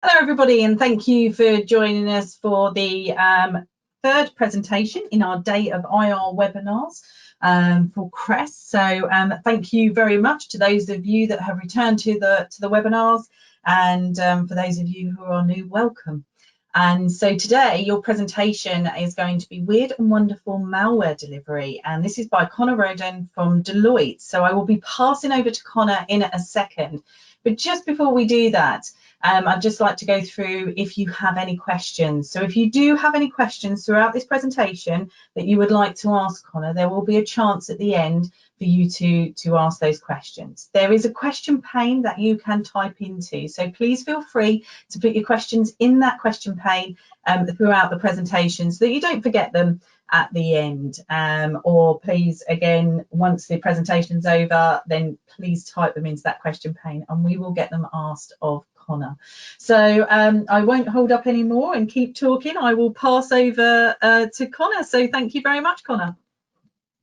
Hello everybody, and thank you for joining us for the third presentation in our day of IR webinars for CREST. So thank you very much to those of you that have returned to the webinars, and for those of you who are new, welcome. And so today your presentation is going to be Weird and Wonderful Malware Delivery, and this is by Rowden from Deloitte. So I will be passing over to Connor in a second, but just before we do that, I'd just like to go through if you have any questions. So if you do have any questions throughout this presentation that you would like to ask Connor, there will be a chance at the end for you to ask those questions. There is a question pane that you can type into, so please feel free to put your questions in that question pane throughout the presentation so that you don't forget them at the end, or please, again, once the presentation's over, then please type them into that question pane and we will get them asked of Connor. So I won't hold up any more and keep talking. I will pass over to Connor. So thank you very much, Connor.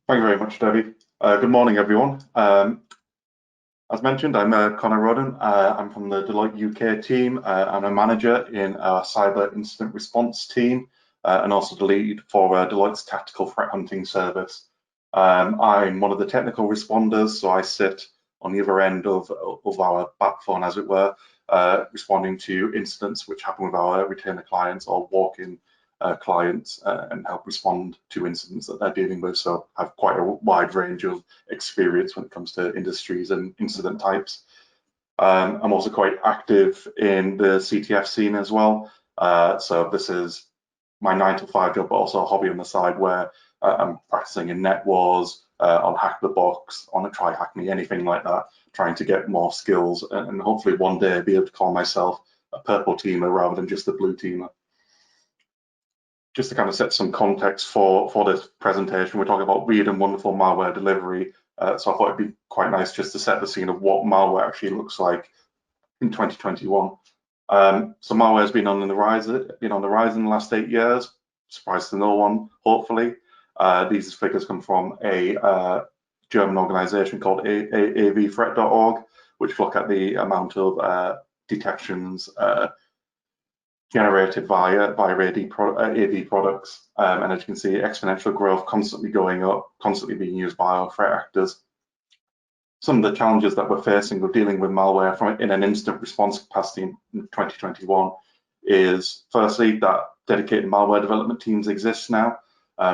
Thank you very much, Debbie. Good morning, everyone. As mentioned, I'm Connor Rowden. I'm from the Deloitte UK team. I'm a manager in our cyber incident response team, and also the lead for Deloitte's tactical threat hunting service. I'm one of the technical responders, so I sit on the other end of our backbone, as it were, responding to incidents which happen with our retainer clients or walk-in clients, and help respond to incidents that they're dealing with. So I have quite a wide range of experience when it comes to industries and incident types. I'm also quite active in the CTF scene as well. So this is my 9-to-5 job, but also a hobby on the side where I'm practicing in net wars, on Hack the Box, on a Try Hack Me, anything like that, trying to get more skills and hopefully one day be able to call myself a purple teamer rather than just a blue teamer. Just to kind of set some context for this presentation, we're talking about weird and wonderful malware delivery. So I thought it'd be quite nice just to set the scene of what malware actually looks like in 2021. So malware has been on the rise in the last 8 years. Surprise to no one, hopefully. These figures come from a German organization called avthreat.org, which look at the amount of detections generated via AV products, and as you can see, exponential growth, constantly going up, constantly being used by our threat actors. Some of the challenges that we're facing with dealing with malware in an instant response capacity in 2021 is, firstly, that dedicated malware development teams exist now.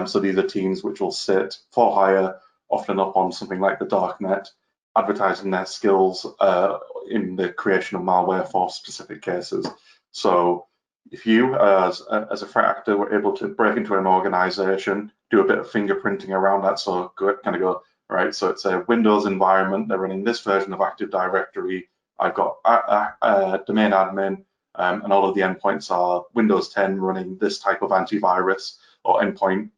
So these are teams which will sit for hire, often up on something like the darknet, advertising their skills in the creation of malware for specific cases. So if you, as a threat actor, were able to break into an organization, do a bit of fingerprinting around that, so kind of go, right, so it's a Windows environment, they're running this version of Active Directory, I've got a domain admin, and all of the endpoints are Windows 10 running this type of antivirus or endpoint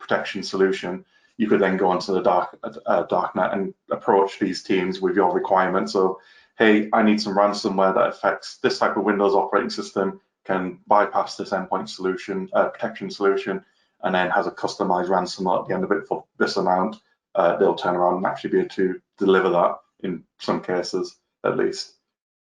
protection solution. You could then go onto the darknet and approach these teams with your requirements of, hey, I need some ransomware that affects this type of Windows operating system, can bypass this endpoint solution, protection solution, and then has a customized ransomware at the end of it for this amount. They'll turn around and actually be able to deliver that in some cases, at least.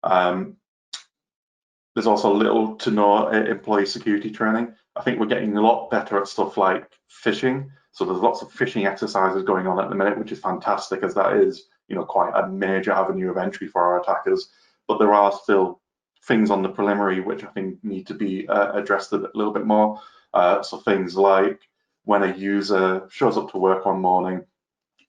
There's also little to no employee security training. I think we're getting a lot better at stuff like phishing. So there's lots of phishing exercises going on at the minute, which is fantastic, as that is, quite a major avenue of entry for our attackers. But there are still things on the preliminary which I think need to be addressed a little bit more. So things like when a user shows up to work one morning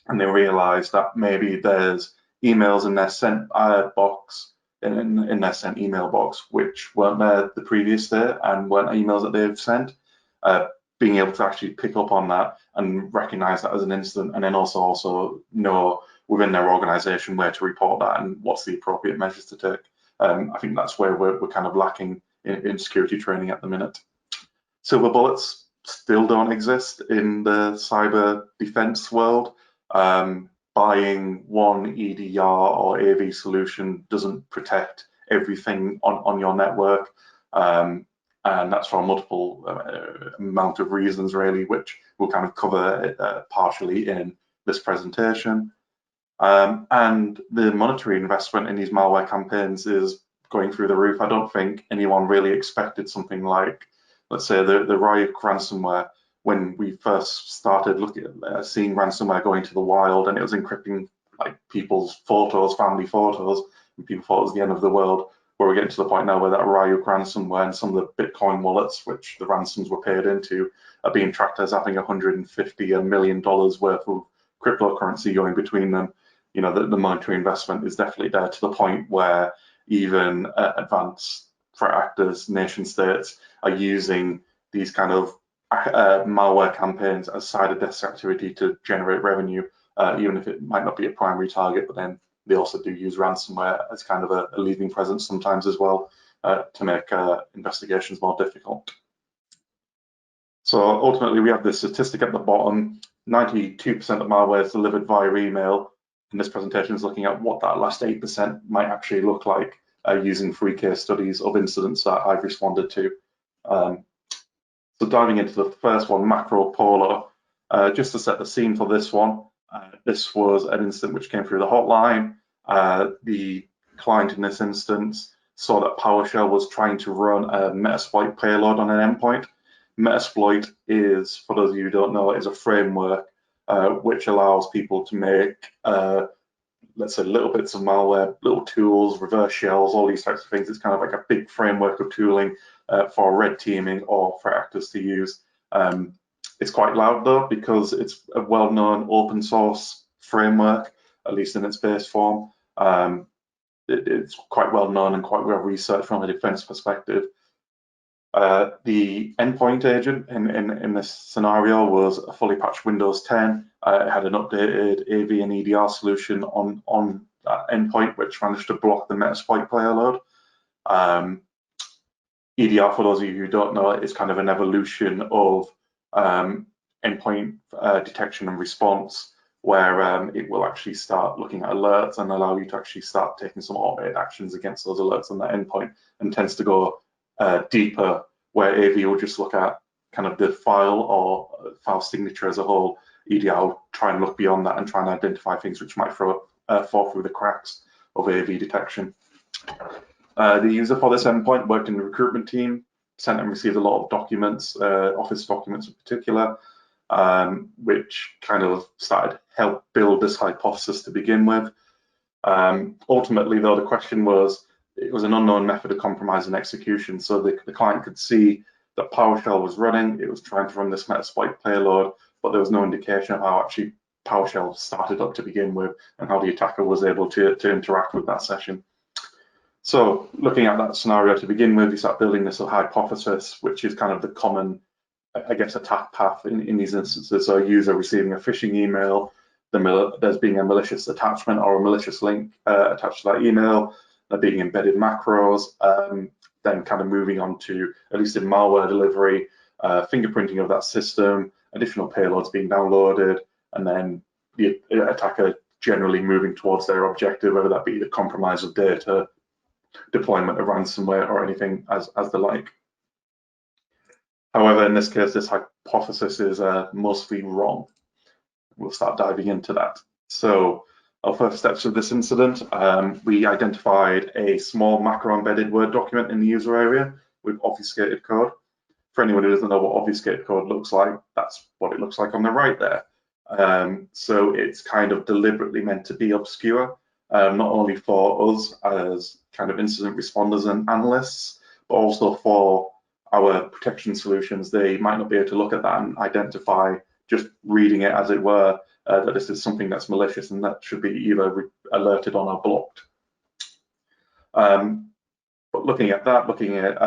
and they realize that maybe there's emails in their sent box, in their sent email box, which weren't there the previous day and weren't emails that they've sent, being able to actually pick up on that and recognize that as an incident, and then also know within their organization where to report that and what's the appropriate measures to take. I think that's where we're kind of lacking in security training at the minute. Silver bullets still don't exist in the cyber defense world. Buying one EDR or AV solution doesn't protect everything on your network, and that's for a multiple amount of reasons, really, which we'll kind of cover partially in this presentation. And the monetary investment in these malware campaigns is going through the roof. I don't think anyone really expected something like, let's say, the Ryuk ransomware when we first started looking at seeing ransomware going to the wild, and it was encrypting like people's photos, family photos, and people thought it was the end of the world. Where we're getting to the point now where that Ryuk ransomware and some of the Bitcoin wallets, which the ransoms were paid into, are being tracked as having $150 million worth of cryptocurrency going between them. You know, the monetary investment is definitely there, to the point where even advanced threat actors, nation states, are using these kind of malware campaigns as side of desk activity to generate revenue, even if it might not be a primary target. But then they also do use ransomware as kind of a leading presence sometimes as well, to make investigations more difficult. So ultimately, we have this statistic at the bottom: 92% of malware is delivered via email. And this presentation is looking at what that last 8% might actually look like, using 3 case studies of incidents that I've responded to. So diving into the first one, Macropolar, just to set the scene for this one, this was an incident which came through the hotline. The client in this instance saw that PowerShell was trying to run a Metasploit payload on an endpoint. Metasploit is, for those of you who don't know, is a framework which allows people to make, let's say, little bits of malware, little tools, reverse shells, all these types of things. It's kind of like a big framework of tooling for red teaming or threat actors to use. It's quite loud though, because it's a well-known open source framework, at least in its base form. It's quite well known and quite well researched from a defense perspective. The endpoint agent in this scenario was a fully patched Windows 10. It had an updated AV and EDR solution on that endpoint, which managed to block the Metasploit payload. EDR, for those of you who don't know, is kind of an evolution of endpoint detection and response, where it will actually start looking at alerts and allow you to actually start taking some automated actions against those alerts on that endpoint, and tends to go deeper, where AV will just look at kind of the file or file signature as a whole. EDR will try and look beyond that and try and identify things which might fall through the cracks of AV detection. The user for this endpoint worked in the recruitment team, sent and received a lot of documents, office documents in particular, which kind of help build this hypothesis to begin with. Ultimately, though, the question was, it was an unknown method of compromising execution. So the client could see that PowerShell was running. It was trying to run this Metasploit payload, but there was no indication of how actually PowerShell started up to begin with and how the attacker was able to interact with that session. So looking at that scenario to begin with, you start building this hypothesis, which is kind of the common, I guess, attack path in these instances. So a user receiving a phishing email, there's being a malicious attachment or a malicious link attached to that email, there being embedded macros, then kind of moving on to, at least in malware delivery, fingerprinting of that system, additional payloads being downloaded, and then the attacker generally moving towards their objective, whether that be the compromise of data, deployment of ransomware, or anything as the like. However, in this case, this hypothesis is mostly wrong. We'll start diving into that. So our first steps of this incident, we identified a small macro embedded Word document in the user area with obfuscated code. For anyone who doesn't know what obfuscated code looks like, that's what it looks like on the right there. So it's kind of deliberately meant to be obscure, not only for us as kind of incident responders and analysts, but also for our protection solutions. They might not be able to look at that and identify, just reading it as it were, that this is something that's malicious and that should be either alerted on or blocked. But looking at that, looking at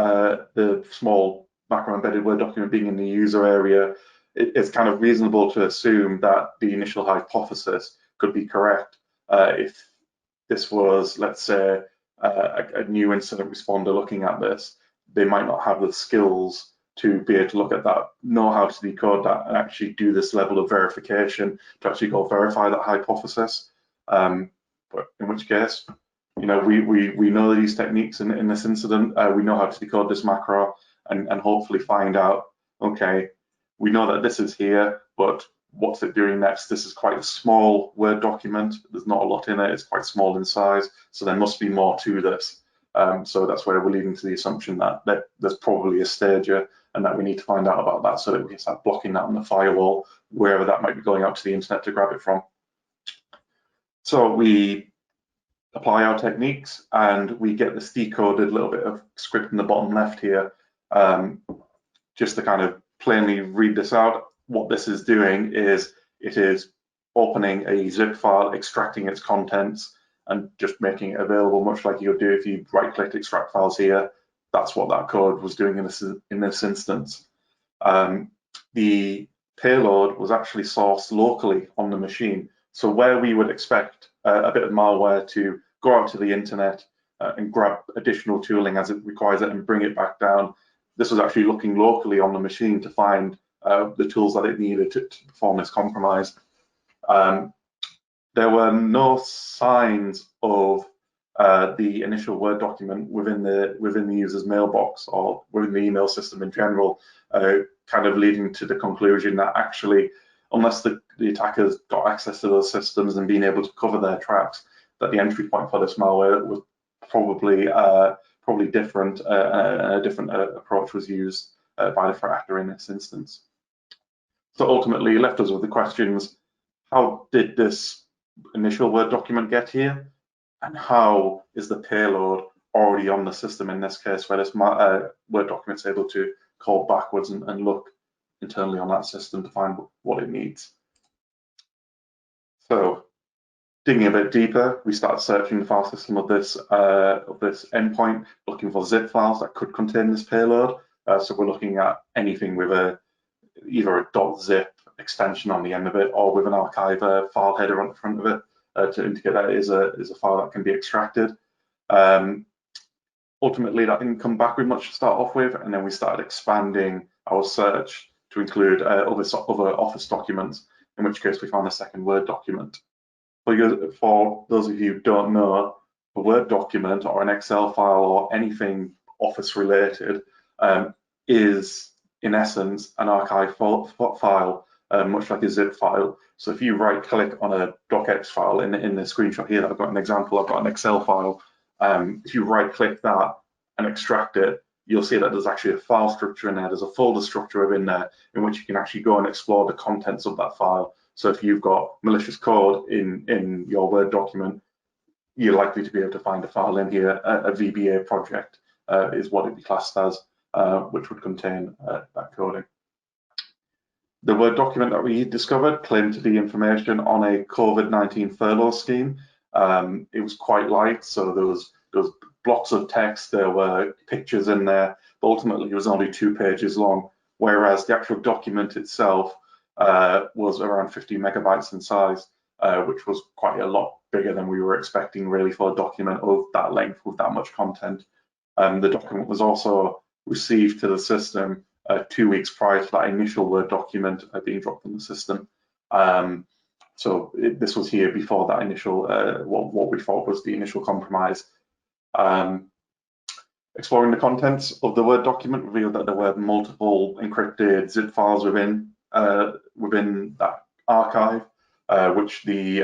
the small macro embedded Word document being in the user area, it's kind of reasonable to assume that the initial hypothesis could be correct. If this was, let's say, a new incident responder looking at this, they might not have the skills to be able to look at that, know how to decode that, and actually do this level of verification to actually go verify that hypothesis. But in which case, you know, we know these techniques in this incident. We know how to decode this macro and hopefully find out, okay, we know that this is here, but what's it doing next? This is quite a small Word document. There's not a lot in it. It's quite small in size, so there must be more to this. So that's where we're leading to the assumption that there's probably a stager and that we need to find out about that so that we can start blocking that on the firewall, wherever that might be going out to the internet to grab it from. So we apply our techniques and we get this decoded little bit of script in the bottom left here, just to kind of plainly read this out. What this is doing is it is opening a zip file, extracting its contents, and just making it available, much like you would do if you right-click extract files here. That's what that code was doing in this instance. The payload was actually sourced locally on the machine. So where we would expect a bit of malware to go out to the internet and grab additional tooling as it requires it and bring it back down, this was actually looking locally on the machine to find the tools that it needed to perform this compromise. There were no signs of the initial Word document within the user's mailbox or within the email system in general, kind of leading to the conclusion that actually, unless the attackers got access to those systems and being able to cover their tracks, that the entry point for this malware was probably different. A different approach was used by the threat actor in this instance. So ultimately, it left us with the questions: how did this initial Word document get here, and how is the payload already on the system in this case, where this Word document is able to call backwards and look internally on that system to find what it needs. So digging a bit deeper, we started searching the file system of this endpoint, looking for zip files that could contain this payload. So we're looking at anything with either a .zip extension on the end of it, or with an archive file header on the front of it to indicate that it is a file that can be extracted. Ultimately, that didn't come back with much to start off with, and then we started expanding our search to include other Office documents, in which case we found a second Word document. For those of you who don't know, a Word document or an Excel file or anything Office related is in essence an archive file, much like a zip file. So if you right click on a docx file in the screenshot here, I've got an example, I've got an Excel file. If you right click that and extract it, you'll see that there's actually a file structure in there. There's a folder structure within there in which you can actually go and explore the contents of that file. So if you've got malicious code in your Word document, you're likely to be able to find a file in here. A VBA project is what it'd be classed as, which would contain that coding. The Word document that we discovered claimed to be information on a COVID-19 furlough scheme. It was quite light, so there was blocks of text, there were pictures in there, but ultimately it was only 2 pages long, whereas the actual document itself was around 50 megabytes in size, which was quite a lot bigger than we were expecting really for a document of that length with that much content. The document was also received to the system 2 weeks prior to that initial Word document being dropped in the system. So this was here before that initial, what we thought was the initial compromise. Exploring the contents of the Word document revealed that there were multiple encrypted zip files within that archive, which the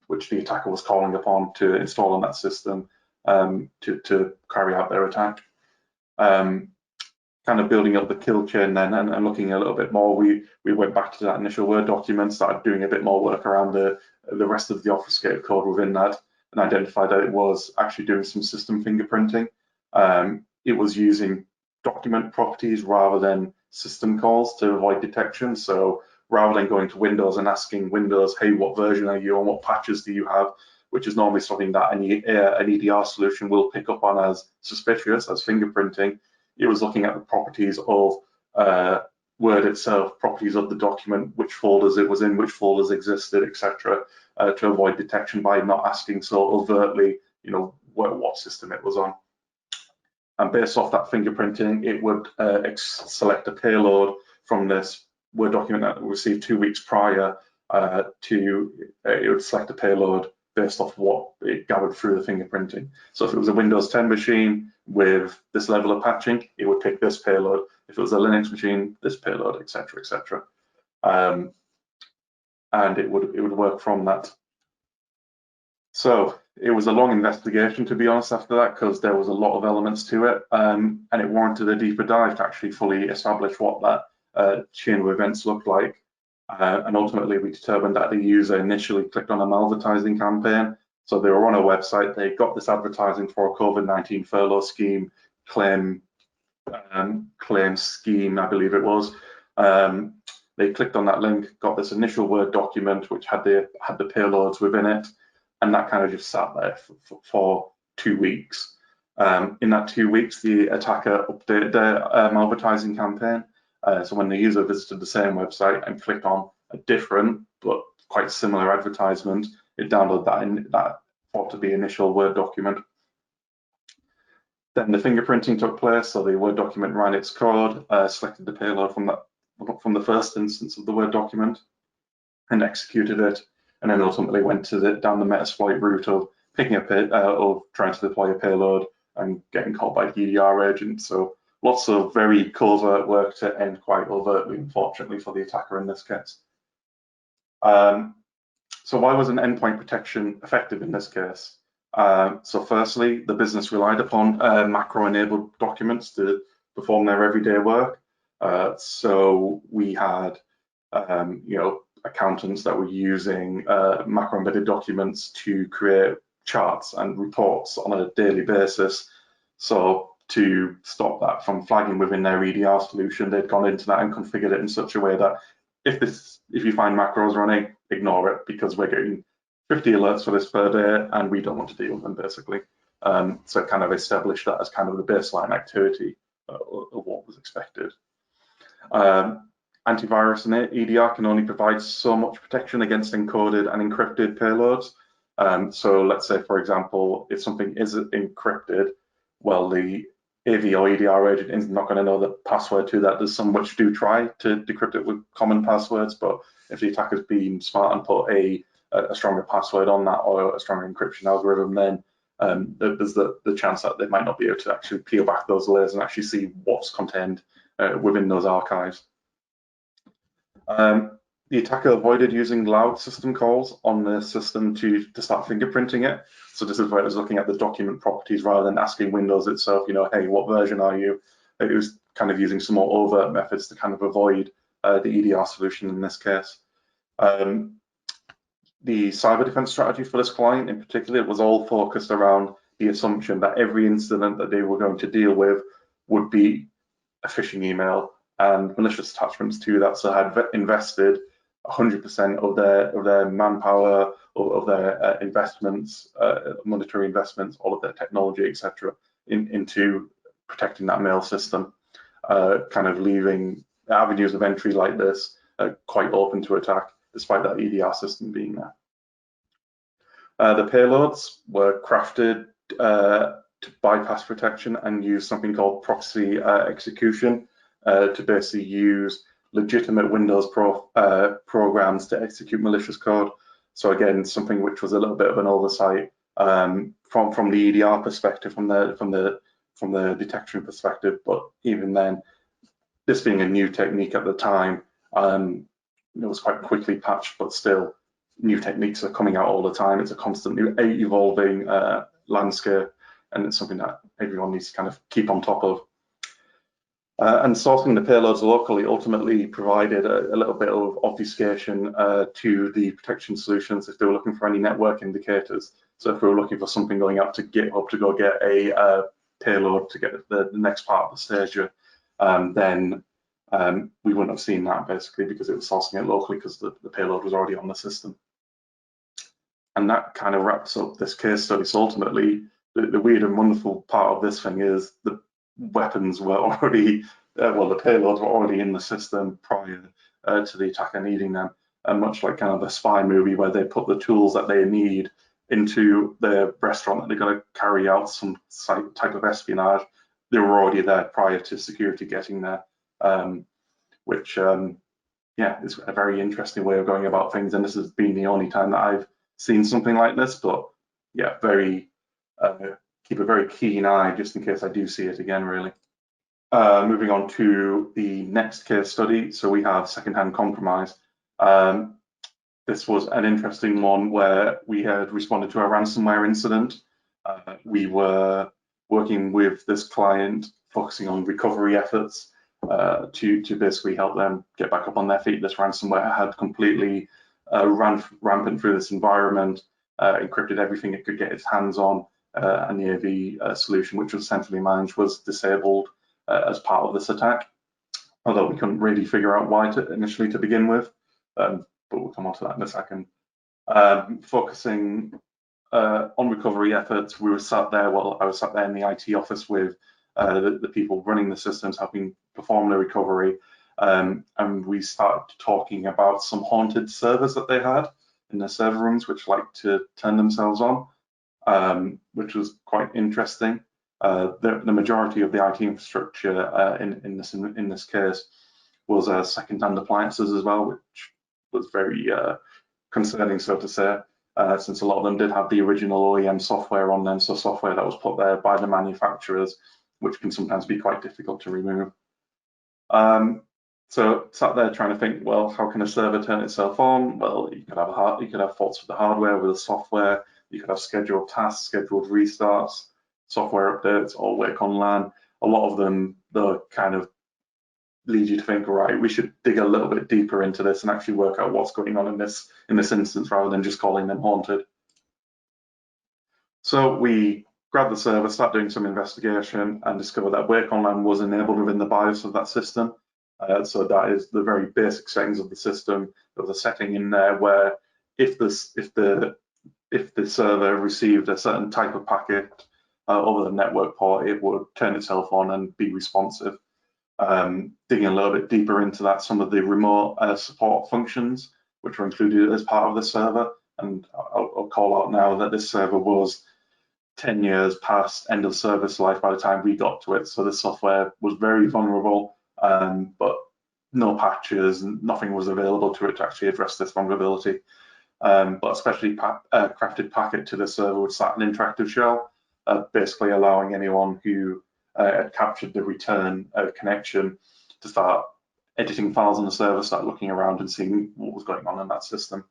attacker was calling upon to install on that system to carry out their attack. Kind of building up the kill chain then and looking a little bit more, we went back to that initial Word document, started doing a bit more work around the rest of the obfuscated code within that, and identified that it was actually doing some system fingerprinting. It was using document properties rather than system calls to avoid detection. So rather than going to Windows and asking Windows, hey, what version are you and what patches do you have, which is normally something that an EDR solution will pick up on as suspicious, as fingerprinting, it was looking at the properties of Word itself, properties of the document, which folders it was in, which folders existed, etc., to avoid detection by not asking so overtly, what system it was on. And based off that fingerprinting, it would select a payload from this Word document that we received 2 weeks prior it would select a payload based off what it gathered through the fingerprinting. So if it was a Windows 10 machine with this level of patching, it would pick this payload. If it was a Linux machine, this payload, etc., etc. And it would work from that. So It was a long investigation, to be honest, after that, because there was a lot of elements to it, and it warranted a deeper dive to actually fully establish what that chain of events looked like. And ultimately, we determined that the user initially clicked on a malvertising campaign. So they were on a website, they got this advertising for a COVID-19 furlough scheme claim scheme, I believe it was. They clicked on that link, got this initial Word document which had the payloads within it, and that kind of just sat there for 2 weeks. In that 2 weeks, the attacker updated their malvertising campaign. So when the user visited the same website and clicked on a different but quite similar advertisement, it downloaded that thought to be initial Word document. Then the fingerprinting took place, so the Word document ran its code, selected the payload from the first instance of the Word document, and executed it, and then ultimately went down the Metasploit route of picking up of trying to deploy a payload and getting caught by the EDR agent. So lots of very covert work to end quite overtly, unfortunately, for the attacker in this case. So why was an endpoint protection effective in this case? So firstly, the business relied upon macro-enabled documents to perform their everyday work. So we had, accountants that were using macro-embedded documents to create charts and reports on a daily basis. So to stop that from flagging within their EDR solution, they'd gone into that and configured it in such a way that if you find macros running, ignore it, because we're getting 50 alerts for this per day and we don't want to deal with them, basically. So it kind of established that as kind of the baseline activity of what was expected. Antivirus and EDR can only provide so much protection against encoded and encrypted payloads. So let's say, for example, if something is encrypted, well, the AV or EDR agent is not going to know the password to that. There's some which do try to decrypt it with common passwords, but if the attacker's been smart and put a stronger password on that or a stronger encryption algorithm, then there's the chance that they might not be able to actually peel back those layers and actually see what's contained within those archives. The attacker avoided using loud system calls on the system to start fingerprinting it. So this is where it was looking at the document properties rather than asking Windows itself, hey, what version are you? It was kind of using some more overt methods to kind of avoid the EDR solution in this case. The cyber defense strategy for this client in particular was all focused around the assumption that every incident that they were going to deal with would be a phishing email and malicious attachments to that. So had invested 100% of their manpower, of their investments, monetary investments, all of their technology, etc., into protecting that mail system, kind of leaving avenues of entry like this quite open to attack, despite that EDR system being there. The payloads were crafted to bypass protection and use something called proxy execution to basically use legitimate Windows programs to execute malicious code. So again, something which was a little bit of an oversight from the EDR perspective, from the detection perspective. But even then, this being a new technique at the time, it was quite quickly patched, but still, new techniques are coming out all the time. It's a constantly evolving landscape, and it's something that everyone needs to kind of keep on top of. And sourcing the payloads locally ultimately provided a little bit of obfuscation to the protection solutions if they were looking for any network indicators. So if we were looking for something going out to GitHub to go get a payload to get the next part of the stage, then we wouldn't have seen that basically because it was sourcing it locally because the payload was already on the system. And that kind of wraps up this case study. So ultimately, the weird and wonderful part of this thing is the weapons were already, the payloads were already in the system prior to the attacker needing them. And much like kind of a spy movie where they put the tools that they need into the restaurant that they're going to carry out some type of espionage, they were already there prior to security getting there, which, is a very interesting way of going about things. And this has been the only time that I've seen something like this, but yeah, keep a very keen eye just in case I do see it again, really. Moving on to the next case study. So we have secondhand compromise. this was an interesting one where we had responded to a ransomware incident. We were working with this client, focusing on recovery efforts to basically help them get back up on their feet. This ransomware had completely rampant through this environment, encrypted everything it could get its hands on, and the AV solution, which was centrally managed, was disabled as part of this attack. Although we couldn't really figure out why initially to begin with, but we'll come on to that in a second. Focusing on recovery efforts, we were sat there, I was sat there in the IT office with the people running the systems, helping perform the recovery, and we started talking about some haunted servers that they had in their server rooms, which like to turn themselves on, which was quite interesting. The majority of the IT infrastructure in this case was second-hand appliances as well, which was very concerning, so to say, since a lot of them did have the original OEM software on them, so software that was put there by the manufacturers, which can sometimes be quite difficult to remove. So sat there trying to think, well, how can a server turn itself on? Well, you could have faults with the hardware, with the software. You could have scheduled tasks, scheduled restarts, software updates, or work on LAN. A lot of them, though, kind of lead you to think, right, we should dig a little bit deeper into this and actually work out what's going on in this instance, rather than just calling them haunted. So we grabbed the server, start doing some investigation, and discovered that work on LAN was enabled within the BIOS of that system. So that is the very basic settings of the system. There was a setting in there where if the server received a certain type of packet over the network port, it would turn itself on and be responsive. Digging a little bit deeper into that, some of the remote support functions which were included as part of the server, and I'll call out now that this server was 10 years past end of service life by the time we got to it, so the software was very vulnerable, but no patches, nothing was available to it to actually address this vulnerability. But especially crafted packet to the server would start an interactive shell, basically allowing anyone who had captured the return connection to start editing files on the server, start looking around and seeing what was going on in that system.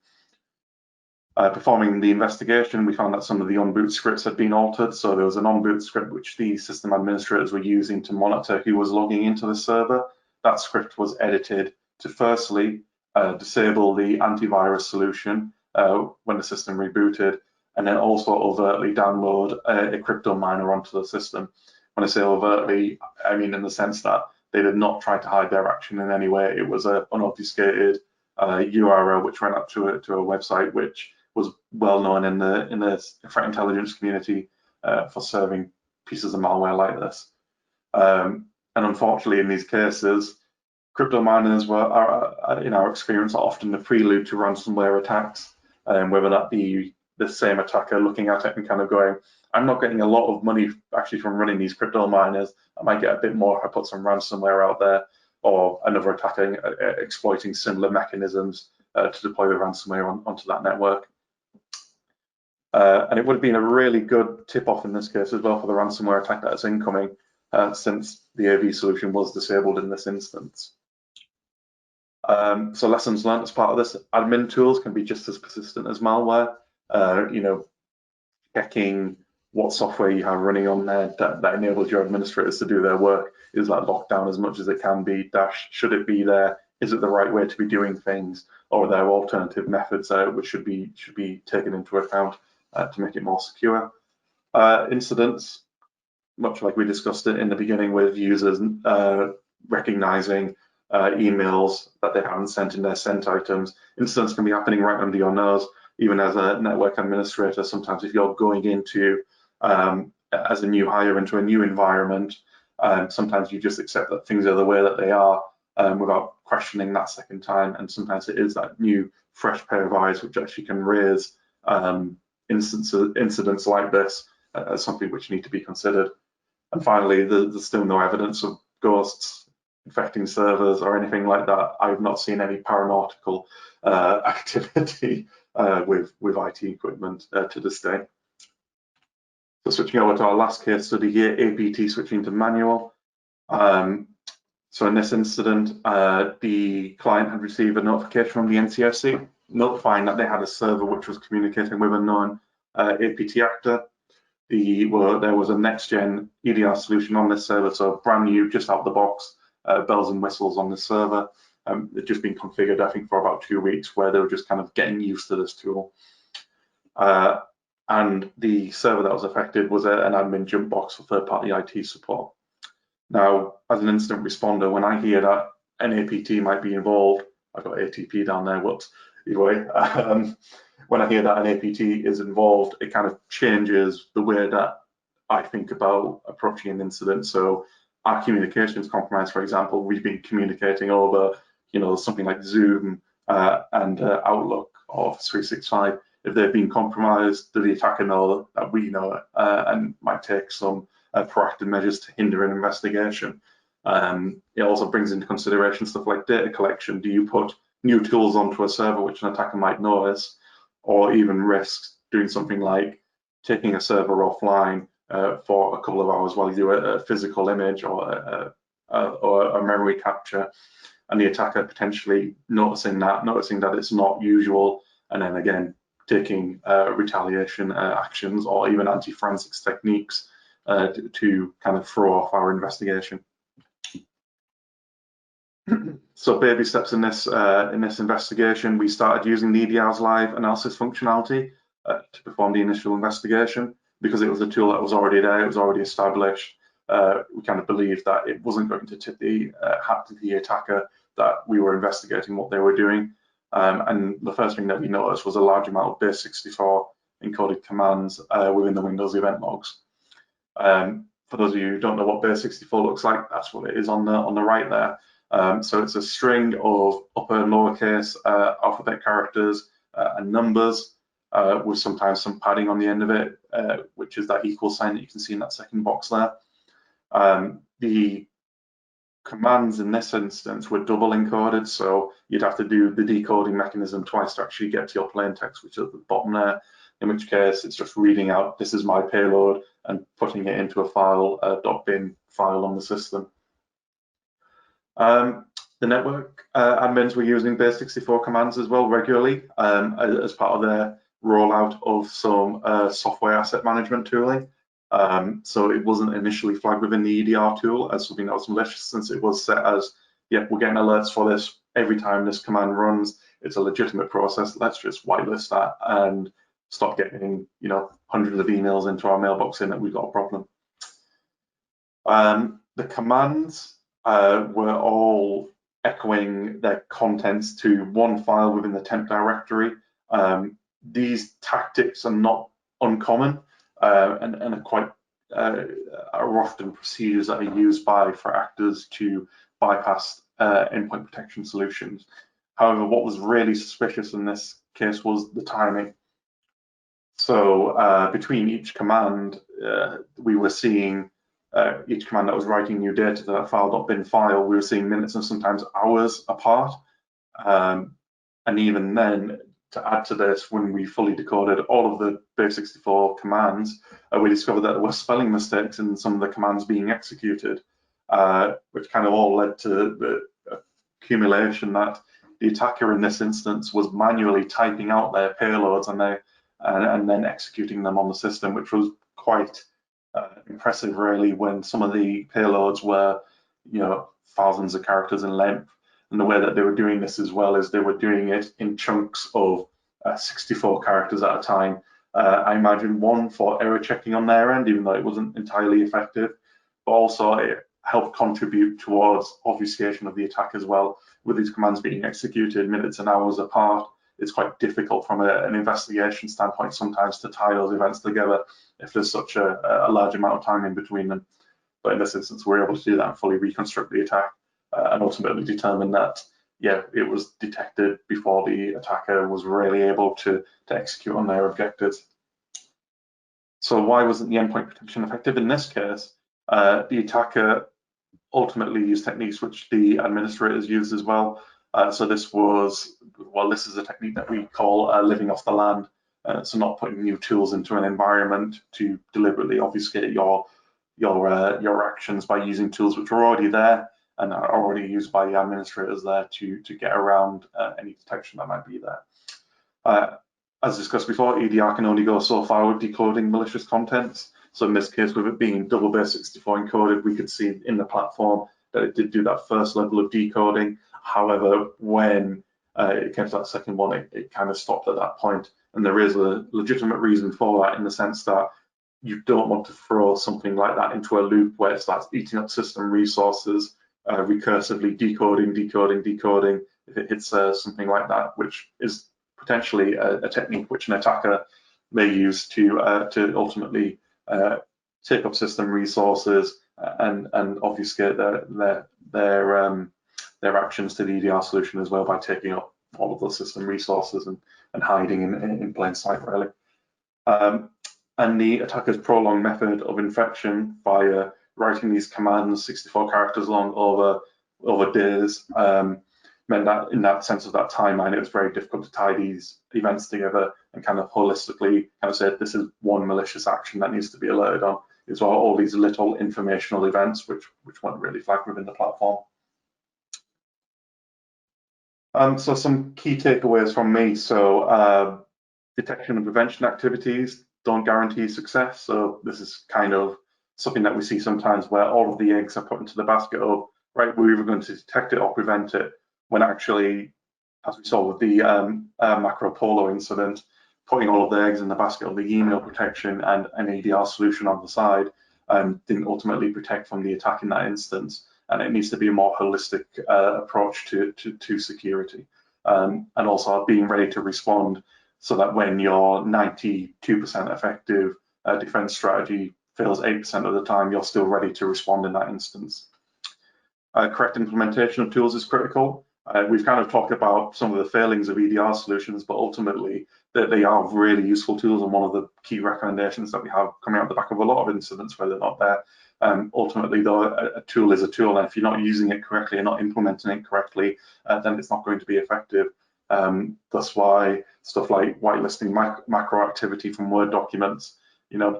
Performing the investigation, we found that some of the on-boot scripts had been altered. So there was an on-boot script which the system administrators were using to monitor who was logging into the server. That script was edited to firstly disable the antivirus solution when the system rebooted, and then also overtly download a crypto miner onto the system. When I say overtly, I mean in the sense that they did not try to hide their action in any way. It was an unobfuscated URL which ran up to a website which was well known in the threat intelligence community for serving pieces of malware like this. And unfortunately, in these cases, crypto miners are, in our experience, are often the prelude to ransomware attacks, whether that be the same attacker looking at it and kind of going, I'm not getting a lot of money actually from running these crypto miners. I might get a bit more if I put some ransomware out there, or another attacker exploiting similar mechanisms to deploy the ransomware onto that network. And it would have been a really good tip-off in this case as well for the ransomware attack that is incoming, since the AV solution was disabled in this instance. So lessons learned as part of this: admin tools can be just as persistent as malware. Checking what software you have running on there that enables your administrators to do their work. Is that locked down as much as it can be? Should it be there? Is it the right way to be doing things, or are there alternative methods which should be taken into account to make it more secure? Incidents, much like we discussed it in the beginning with users recognizing emails that they haven't sent in their sent items. Incidents can be happening right under your nose. Even as a network administrator, sometimes if you're going into, as a new hire into a new environment, sometimes you just accept that things are the way that they are without questioning that second time. And sometimes it is that new, fresh pair of eyes which actually can raise incidents like this as something which need to be considered. And finally, there's still no evidence of ghosts infecting servers or anything like that. I've not seen any paranormal activity with IT equipment to this day. So switching over to our last case study here, APT switching to manual. So in this incident, the client had received a notification from the NCSC notifying that they had a server which was communicating with a known APT actor. There was a next-gen EDR solution on this server, so brand new, just out the box, bells and whistles on this server. It's just been configured, I think, for about 2 weeks, where they were just kind of getting used to this tool. And the server that was affected was an admin jump box for third-party IT support. Now, as an incident responder, when I hear that an APT might be involved, I've got ATP down there, but anyway, when I hear that an APT is involved, it kind of changes the way that I think about approaching an incident. So our communications compromised, for example, we've been communicating over, something like Zoom and Outlook or Office 365. If they've been compromised, do the attacker know that we know it and might take some proactive measures to hinder an investigation? It also brings into consideration stuff like data collection. Do you put new tools onto a server which an attacker might notice, or even risk doing something like taking a server offline for a couple of hours while you do a physical image or a memory capture, and the attacker potentially noticing that it's not usual, and then again taking retaliation actions or even anti-forensics techniques to kind of throw off our investigation. So baby steps in this investigation. We started using the EDR's live analysis functionality to perform the initial investigation. Because it was a tool that was already there, it was already established. We kind of believed that it wasn't going to tip the hat to the attacker that we were investigating what they were doing. And the first thing that we noticed was a large amount of base64 encoded commands within the Windows event logs. For those of you who don't know what base64 looks like, that's what it is on the right there. So it's a string of upper and lowercase alphabet characters and numbers with sometimes some padding on the end of it, which is that equal sign that you can see in that second box there. The commands in this instance were double encoded, so you'd have to do the decoding mechanism twice to actually get to your plain text, which is at the bottom there, in which case it's just reading out, this is my payload, and putting it into a file, a .bin file on the system. The network admins were using base64 commands as well regularly as part of their rollout of some software asset management tooling. So it wasn't initially flagged within the EDR tool as something that was malicious, since it was set as, yeah, we're getting alerts for this every time this command runs. It's a legitimate process. Let's just whitelist that and stop getting, hundreds of emails into our mailbox saying that we've got a problem. The commands were all echoing their contents to one file within the temp directory. These tactics are not uncommon and are quite are often procedures that are used by threat actors to bypass endpoint protection solutions. However, what was really suspicious in this case was the timing. So between each command, we were seeing each command that was writing new data to that file.bin file, we were seeing minutes and sometimes hours apart. And even then, to add to this, when we fully decoded all of the base64 commands, we discovered that there were spelling mistakes in some of the commands being executed, which kind of all led to the accumulation that the attacker in this instance was manually typing out their payloads and then executing them on the system, which was quite impressive, really, when some of the payloads were, thousands of characters in length. And the way that they were doing this as well is they were doing it in chunks of 64 characters at a time. I imagine one for error checking on their end, even though it wasn't entirely effective, but also it helped contribute towards obfuscation of the attack as well. With these commands being executed minutes and hours apart, it's quite difficult from an investigation standpoint sometimes to tie those events together if there's such a large amount of time in between them. But in this instance, we're able to do that and fully reconstruct the attack and ultimately determine that, yeah, it was detected before the attacker was really able to execute on their objectives. So why wasn't the endpoint protection effective in this case? The attacker ultimately used techniques which the administrators used as well. So this is a technique that we call living off the land. So not putting new tools into an environment to deliberately obfuscate your actions by using tools which are already there and are already used by the administrators there to get around any detection that might be there. As discussed before, EDR can only go so far with decoding malicious contents. So in this case, with it being double base 64 encoded, we could see in the platform that it did do that first level of decoding. However, when it came to that second one, it kind of stopped at that point. And there is a legitimate reason for that, in the sense that you don't want to throw something like that into a loop where it starts eating up system resources, recursively decoding. If it hits something like that, which is potentially a technique which an attacker may use to ultimately take up system resources and obfuscate their actions to the EDR solution as well, by taking up all of those system resources and hiding in plain sight, really. And the attacker's prolonged method of infection via writing these commands 64 characters long over days meant that, in that sense of that timeline, it was very difficult to tie these events together and kind of holistically kind of say this is one malicious action that needs to be alerted on. It's all these little informational events which weren't really flagged within the platform. So some key takeaways from me. So detection and prevention activities don't guarantee success. So this is kind of something that we see sometimes, where all of the eggs are put into the basket of, right, we're either going to detect it or prevent it, when actually, as we saw with the Macropolar incident, putting all of the eggs in the basket of the email protection and an EDR solution on the side didn't ultimately protect from the attack in that instance. And it needs to be a more holistic approach to security, and also being ready to respond, so that when your 92% effective defense strategy fails 8% of the time, you're still ready to respond in that instance. Correct implementation of tools is critical. We've kind of talked about some of the failings of EDR solutions, but ultimately they are really useful tools, and one of the key recommendations that we have coming out the back of a lot of incidents where they're not there. Ultimately, though, a tool is a tool, and if you're not using it correctly and not implementing it correctly, then it's not going to be effective. That's why stuff like whitelisting macro activity from Word documents,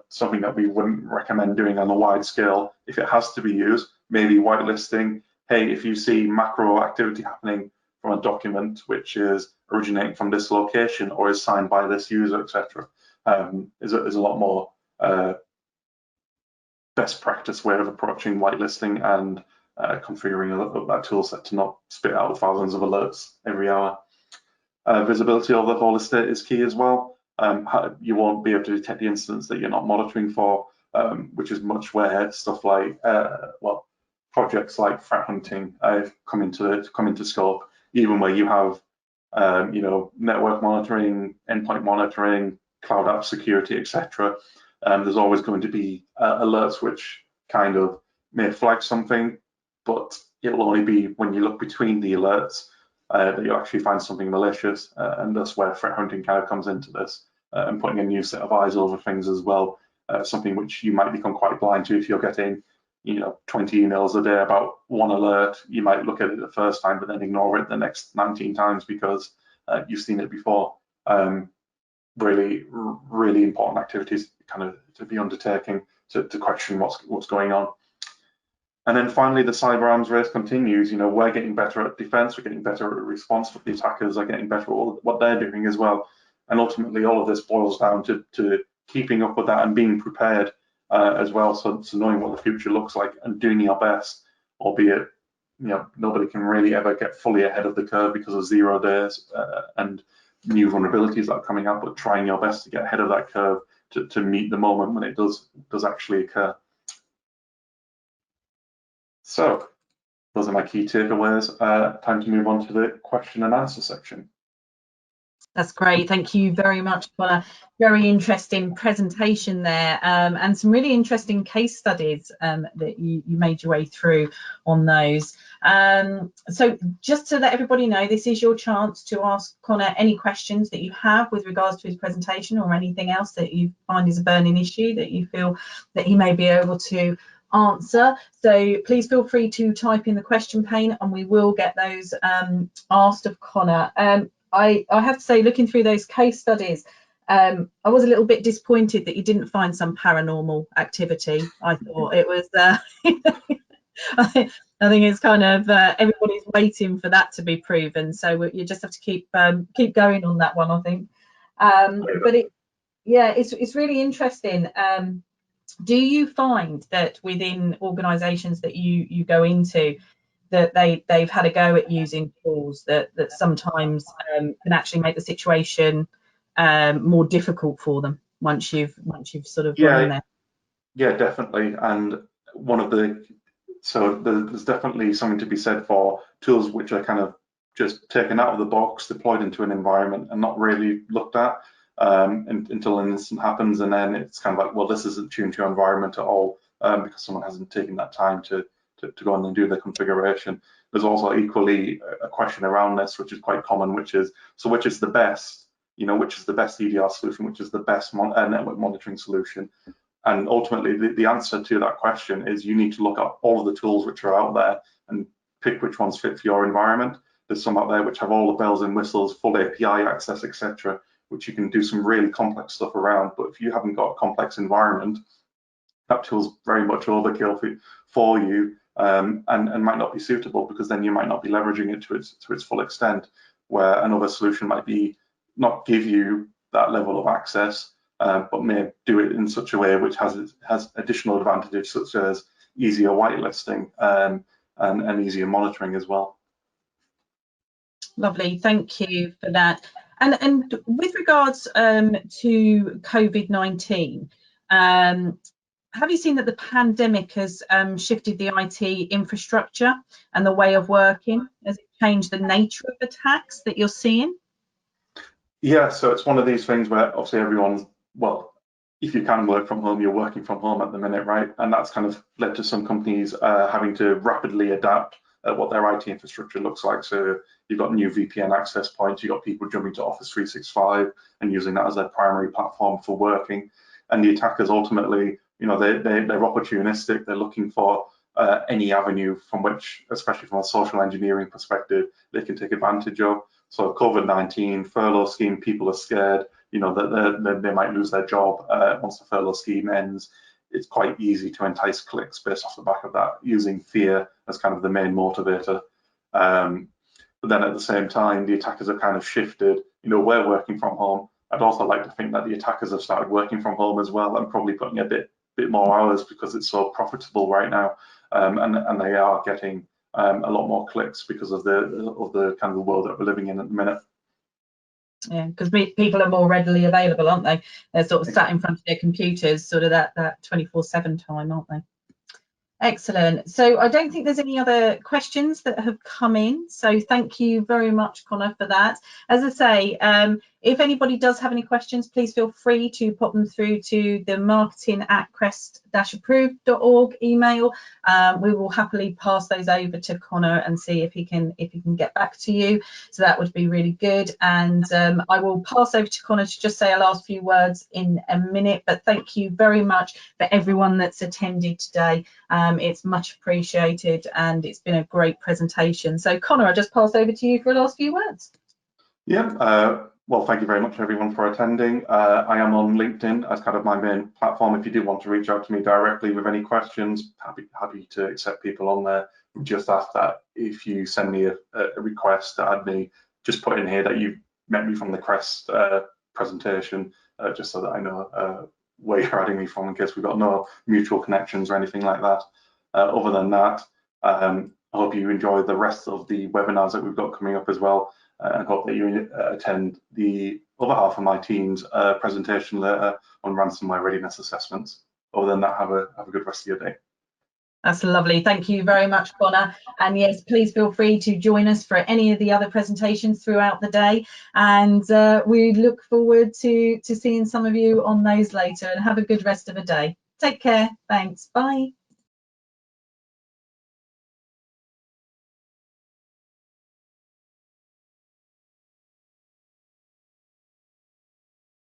something that we wouldn't recommend doing on a wide scale. If it has to be used, maybe whitelisting, hey, if you see macro activity happening from a document which is originating from this location or is signed by this user, etc., is a lot more best practice way of approaching whitelisting and configuring that tool set to not spit out thousands of alerts every hour. Visibility of the whole estate is key as well. You won't be able to detect the incidents that you're not monitoring for, which is much where stuff like, projects like threat hunting come into scope, even where you have, network monitoring, endpoint monitoring, cloud app security, etc. There's always going to be alerts which kind of may flag something, but it'll only be when you look between the alerts that you'll actually find something malicious, and that's where threat hunting kind of comes into this, and putting a new set of eyes over things as well, something which you might become quite blind to if you're getting 20 emails a day about one alert. You might look at it the first time but then ignore it the next 19 times because you've seen it before. Really important activities kind of to be undertaking to question what's going on. And then finally, the cyber arms race continues. We're getting better at defense, we're getting better at response, but the attackers are getting better at what they're doing as well. And ultimately, all of this boils down to keeping up with that and being prepared as well. So knowing what the future looks like and doing your best, albeit nobody can really ever get fully ahead of the curve because of 0 days and new vulnerabilities that are coming out, but trying your best to get ahead of that curve to meet the moment when it does actually occur. So those are my key takeaways. Time to move on to the question and answer section. That's great. Thank you very much for a very interesting presentation there, and some really interesting case studies that you made your way through on those. So just to let everybody know, this is your chance to ask Connor any questions that you have with regards to his presentation, or anything else that you find is a burning issue that you feel that he may be able to answer. So please feel free to type in the question pane and we will get those asked of Connor. I have to say, looking through those case studies, I was a little bit disappointed that you didn't find some paranormal activity. I thought it was, I think it's kind of everybody's waiting for that to be proven. So you just have to keep going on that one, I think. But it's really interesting. Do you find that within organisations that you go into, that they've had a go at using tools that sometimes can actually make the situation more difficult for them once you've sort of gone in there? Yeah, definitely. And there's definitely something to be said for tools which are kind of just taken out of the box, deployed into an environment, and not really looked at until an incident happens, and then it's kind of like, well, this isn't tuned to your environment at all, because someone hasn't taken that time to go on and do the configuration. There's also equally a question around this, which is quite common, which is, so which is the best, which is the best EDR solution, which is the best network monitoring solution? And ultimately, the answer to that question is you need to look at all of the tools which are out there and pick which ones fit for your environment. There's some out there which have all the bells and whistles, full API access, etc., which you can do some really complex stuff around. But if you haven't got a complex environment, that tool's very much overkill for you, and might not be suitable, because then you might not be leveraging it to its full extent, where another solution might be not give you that level of access, but may do it in such a way which has additional advantages, such as easier whitelisting and easier monitoring as well. Lovely, thank you for that. And with regards to COVID-19, have you seen that the pandemic has shifted the IT infrastructure and the way of working? Has it changed the nature of attacks that you're seeing? Yeah, so it's one of these things where obviously everyone's, well, if you can work from home, you're working from home at the minute, right? And that's kind of led to some companies having to rapidly adapt what their IT infrastructure looks like. So you've got new VPN access points, you've got people jumping to Office 365 and using that as their primary platform for working. And the attackers ultimately, they're opportunistic. They're looking for any avenue from which, especially from a social engineering perspective, they can take advantage of. So COVID-19, furlough scheme, people are scared, that they might lose their job once the furlough scheme ends. It's quite easy to entice clicks based off the back of that, using fear as kind of the main motivator. But then at the same time, the attackers have kind of shifted. We're working from home. I'd also like to think that the attackers have started working from home as well, and probably putting a bit more hours because it's so profitable right now, and they are getting a lot more clicks because of the kind of world that we're living in at the minute. Yeah, because people are more readily available, aren't they? They're sort of sat in front of their computers, sort of that 24/7 time, aren't they? Excellent. So I don't think there's any other questions that have come in. So thank you very much, Connor, for that. As I say, if anybody does have any questions, please feel free to pop them through to the marketing@crest-approved.org email. We will happily pass those over to Connor and see if he can get back to you. So that would be really good. And I will pass over to Connor to just say a last few words in a minute. But thank you very much for everyone that's attended today. It's much appreciated, and it's been a great presentation. So Connor, I'll just pass over to you for a last few words. Yeah, well, thank you very much everyone for attending. I am on LinkedIn as kind of my main platform. If you do want to reach out to me directly with any questions, happy to accept people on there. We just ask that if you send me a request to add me, just put in here that you've met me from the CREST presentation, just so that I know where you're adding me from, in case we've got no mutual connections or anything like that. Other than that, I hope you enjoy the rest of the webinars that we've got coming up as well, and hope that you attend the other half of my team's presentation later on ransomware readiness assessments. Other than that, have a good rest of your day. That's lovely. Thank you very much, Connor. And yes, please feel free to join us for any of the other presentations throughout the day. And we look forward to seeing some of you on those later, and have a good rest of the day. Take care. Thanks. Bye.